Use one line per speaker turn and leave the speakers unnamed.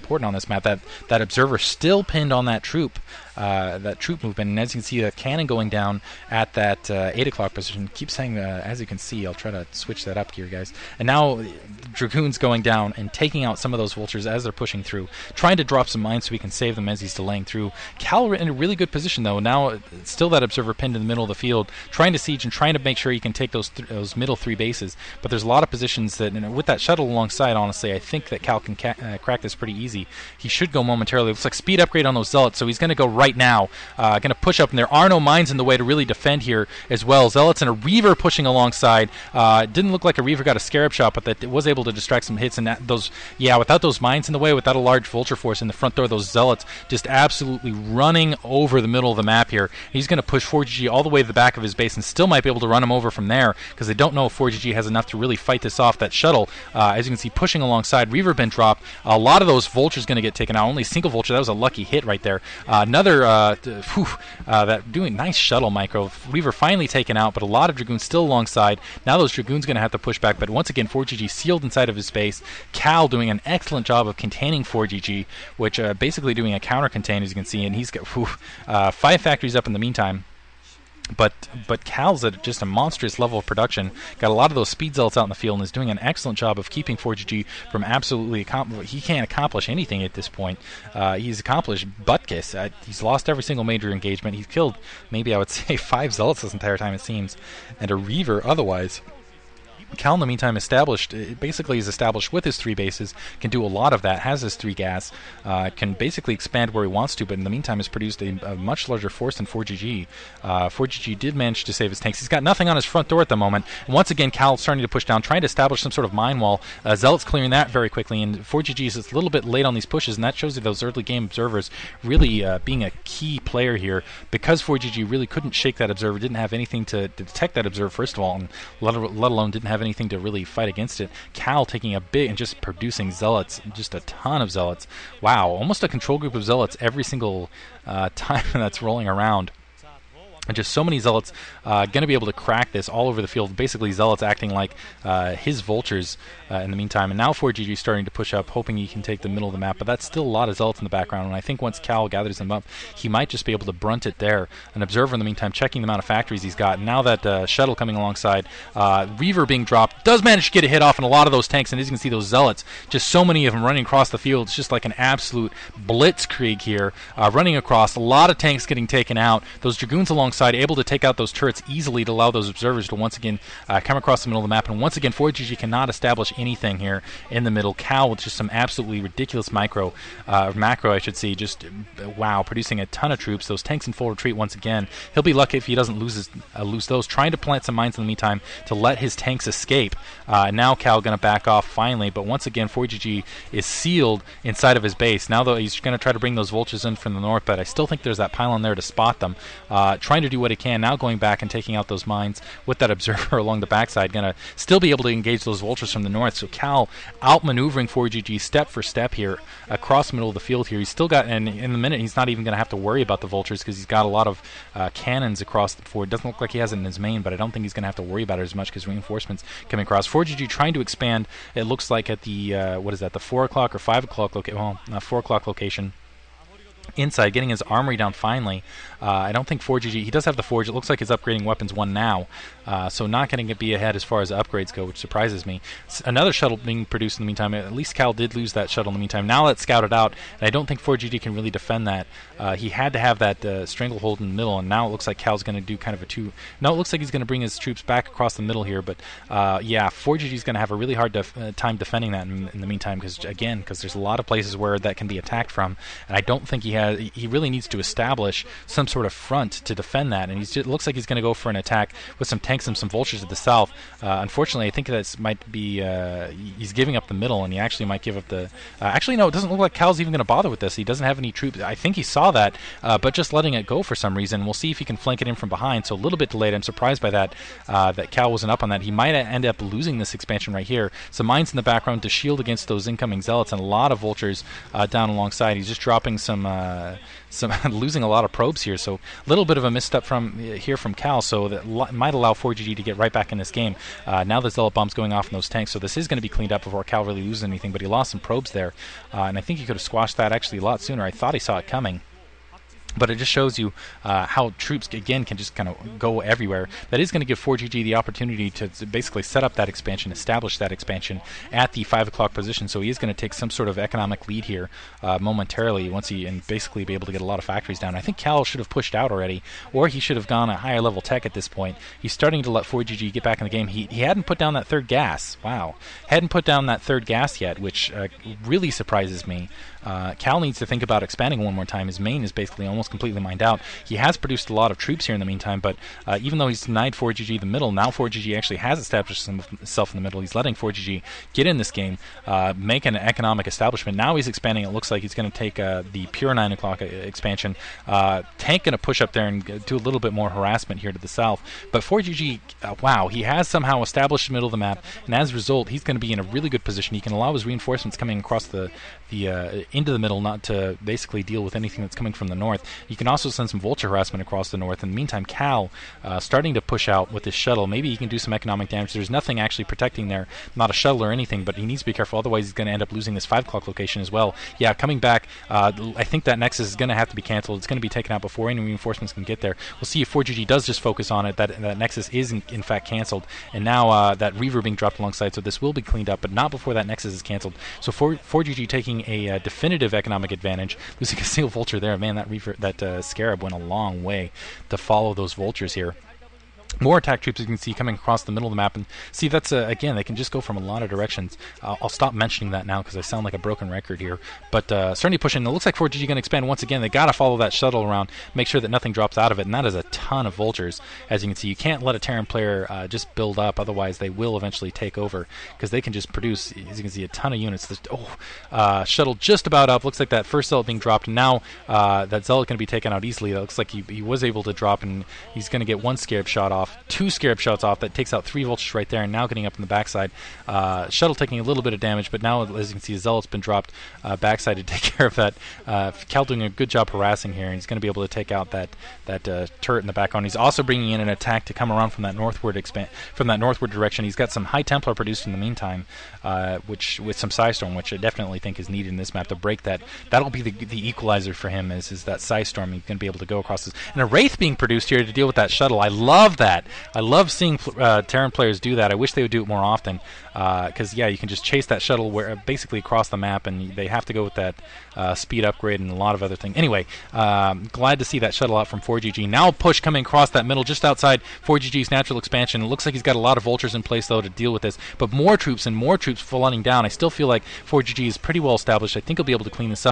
important on this map. That observer still pinned on that troop movement, and as you can see, a cannon going down at that 8 o'clock position. Keep saying, as you can see, I'll try to switch that up here, guys. And now Dragoon's going down and taking out some of those vultures as they're pushing through, trying to drop some mines so we can save them as he's delaying through. Kal in a really good position, though. Now still that observer pinned in the middle of the field, trying to siege and trying to make sure he can take those middle 3 bases. But there's a lot of positions that, with that shuttle alongside, honestly, I think that Kal can crack this pretty easy. He should go momentarily. It looks like speed upgrade on those zealots, so he's going to go right now. Going to push up, and there are no mines in the way to really defend here as well. Zealots and a Reaver pushing alongside. Didn't look like a Reaver got a scarab shot, but that was able to distract some hits. And without those mines in the way, without a large vulture force in the front door, those zealots just absolutely running over the middle of the map here. He's going to push Forgg all the way to the back of his base and still might be able to run him over from there, because they don't know if Forgg has enough to really fight this off. That shuttle, as you can see, pushing alongside. Reaver been dropped. A lot of those vultures going to get taken out. Only a single vulture. That was a lucky hit right there. Another that doing nice shuttle micro. Reaver finally taken out, but a lot of Dragoons still alongside. Now those Dragoons going to have to push back, but once again Forgg sealed inside of his base. Kal doing an excellent job of containing Forgg, which basically doing a counter contain, as you can see, and he's got 5 factories up in the meantime. But Kal's at just a monstrous level of production. Got a lot of those speed zealots out in the field and is doing an excellent job of keeping Forgg from absolutely he can't accomplish anything at this point. He's accomplished butt kiss. He's lost every single major engagement. He's killed maybe, I would say, 5 zealots this entire time, it seems, and a Reaver otherwise. Kal, in the meantime, basically is established with his 3 bases, can do a lot of that, has his 3 gas, can basically expand where he wants to, but in the meantime has produced a much larger force than Forgg. Forgg did manage to save his tanks. He's got nothing on his front door at the moment, and once again Kal starting to push down, trying to establish some sort of mine wall. Zealots clearing that very quickly, and Forgg is a little bit late on these pushes, and that shows you those early game observers really being a key player here, because Forgg really couldn't shake that observer, didn't have anything to detect that observer first of all, and let alone didn't have anything to really fight against it. Kal taking a big and just producing zealots, just a ton of zealots. Wow, almost a control group of zealots every single time that's rolling around. And just so many zealots going to be able to crack this all over the field. Basically, zealots acting like his vultures in the meantime. And now Forgg starting to push up, hoping he can take the middle of the map. But that's still a lot of zealots in the background. And I think once Kal gathers them up, he might just be able to brunt it there. An observer in the meantime checking the amount of factories he's got. And now that shuttle coming alongside, Reaver being dropped, does manage to get a hit off on a lot of those tanks. And as you can see, those zealots, just so many of them running across the field. It's just like an absolute blitzkrieg here, running across. A lot of tanks getting taken out. Those Dragoons alongside able to take out those turrets easily to allow those observers to once again come across the middle of the map. And once again, Forgg cannot establish anything here in the middle. Kal with just some absolutely ridiculous macro, I should say, just wow, producing a ton of troops. Those tanks in full retreat once again. He'll be lucky if he doesn't lose those. Trying to plant some mines in the meantime to let his tanks escape. Now Kal going to back off finally, but once again Forgg is sealed inside of his base. Now though, he's going to try to bring those vultures in from the north, but I still think there's that pylon there to spot them. Trying to do what he can, now going back and taking out those mines with that observer along the backside, going to still be able to engage those vultures from the north. So Kal outmaneuvering Forgg step for step here across the middle of the field here. He's still got, and in the minute he's not even going to have to worry about the vultures because he's got a lot of cannons across the board. Doesn't look like he has it in his main, but I don't think he's going to have to worry about it as much because reinforcements coming across. Forgg trying to expand, it looks like at the the 4 o'clock or 5 o'clock 4 o'clock location. Inside, getting his armory down finally. I don't think Forgg, he does have the Forge. It looks like he's upgrading weapons 1 now, so not going to be ahead as far as upgrades go, which surprises me. Another shuttle being produced in the meantime. At least Kal did lose that shuttle in the meantime. Now that's scouted out, and I don't think Forgg can really defend that. He had to have that stranglehold in the middle, and now it looks like Kal's going to do kind of a 2. No, it looks like he's going to bring his troops back across the middle here, but yeah, Forgg's going to have a really hard time defending that in the meantime, because there's a lot of places where that can be attacked from, and I don't think he really needs to establish some sort of front to defend that, and it looks like he's going to go for an attack with some tanks and some vultures at the south. Unfortunately, I think that might be he's giving up the middle, and he actually might give up the actually no, it doesn't look like Kal's even going to bother with this. He doesn't have any troops. I think he saw that, but just letting it go for some reason. We'll see if he can flank it in from behind, so a little bit delayed. I'm surprised by that that Kal wasn't up on that. He might end up losing this expansion right here. Some mines in the background to shield against those incoming zealots, and a lot of vultures down alongside. He's just dropping some losing a lot of probes here. So a little bit of a misstep from Kal. So that might allow ForGG to get right back in this game. Now the Zealot bomb's going off in those tanks, so this is going to be cleaned up before Kal really loses anything. But he lost some probes there, and I think he could have squashed that actually a lot sooner. I thought he saw it coming. But it just shows you how troops, again, can just kind of go everywhere. That is going to give ForGG the opportunity to basically set up that expansion, establish that expansion at the 5 o'clock position. So he is going to take some sort of economic lead here momentarily once and basically be able to get a lot of factories down. I think Kal should have pushed out already, or he should have gone a higher level tech at this point. He's starting to let ForGG get back in the game. He hadn't put down that third gas. Wow. Hadn't put down that third gas yet, which really surprises me. Kal needs to think about expanding one more time. His main is basically almost completely mined out. He has produced a lot of troops here in the meantime, but even though he's denied ForGG the middle, now ForGG actually has established himself in the middle. He's letting ForGG get in this game, make an economic establishment. Now he's expanding. It looks like he's going to take the pure 9 o'clock expansion. Tank going to push up there and do a little bit more harassment here to the south. But ForGG, wow, he has somehow established the middle of the map, and as a result, he's going to be in a really good position. He can allow his reinforcements coming across the into the middle not to basically deal with anything that's coming from the north. You can also send some vulture harassment across the north. In the meantime, Kal starting to push out with his shuttle. Maybe he can do some economic damage. There's nothing actually protecting there, not a shuttle or anything, but he needs to be careful, otherwise he's going to end up losing this 5 o'clock location as well. Yeah, coming back, I think that Nexus is going to have to be cancelled. It's going to be taken out before any reinforcements can get there. We'll see if ForGG does just focus on it, that Nexus is in fact cancelled, and now that Reaver being dropped alongside, so this will be cleaned up, but not before that Nexus is cancelled. So ForGG taking a definitive economic advantage, losing a single vulture there. Man, that Scarab went a long way to follow those vultures here. More attack troops you can see coming across the middle of the map, and see that's again, they can just go from a lot of directions. I'll stop mentioning that now because I sound like a broken record here, but certainly pushing. It looks like ForGG going to expand once again. They got to follow that shuttle around, make sure that nothing drops out of it, and that is a ton of vultures. As you can see, you can't let a Terran player just build up, otherwise they will eventually take over, because they can just produce, as you can see, a ton of units. Shuttle just about up. Looks like that first Zealot being dropped, and now that Zealot going to be taken out easily. That looks like he was able to drop, and he's going to get one Scarab shot off. 2 Scarab shots off. That takes out 3 vultures right there, and now getting up in the backside. Shuttle taking a little bit of damage, but now, as you can see, Zealot's been dropped backside to take care of that. Kal doing a good job harassing here, and he's going to be able to take out that turret in the background. He's also bringing in an attack to come around from that northward direction. He's got some High Templar produced in the meantime, which with some Psystorm, which I definitely think is needed in this map to break that. That'll be the equalizer for him, is that Psystorm. He's going to be able to go across this. And a Wraith being produced here to deal with that shuttle. I love that. I love seeing Terran players do that. I wish they would do it more often, because yeah, you can just chase that shuttle basically across the map, and they have to go with that speed upgrade and a lot of other things. Anyway, glad to see that shuttle out from ForGG. Now push coming across that middle just outside ForGG's natural expansion. It looks like he's got a lot of vultures in place though to deal with this, but more troops flooding down. I still feel like ForGG is pretty well established. I think he'll be able to clean this up.